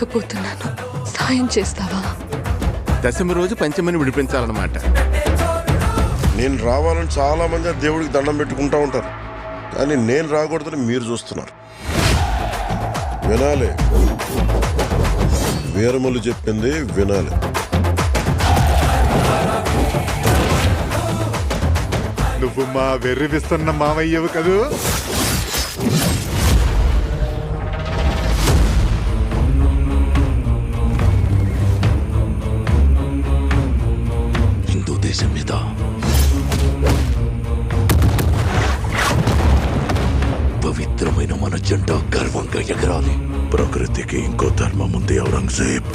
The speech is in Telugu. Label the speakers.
Speaker 1: తట్టుకోలేకపోతున్నాను. సాయం చేస్తావా?
Speaker 2: దశమి రోజు పంచమిని విడిపించాలన్నమాట.
Speaker 3: నేను రావాలని చాలా మంది ఆ దేవుడికి దండం పెట్టుకుంటా ఉంటారు, కానీ నేను రాకూడదని మీరు చూస్తున్నారు. వినాలి, వీరములు చెప్పింది వినాలి.
Speaker 4: నువ్వు మా వెర్రివిస్తున్న మావయ్యవు కదూ.
Speaker 5: హిందూ దేశం మీద పవిత్రమైన మన జెండా గర్వంగా ఎగరాలి. ప్రకృతికి ఇంకో ధర్మం ఉంది ఔరంగజేబ్.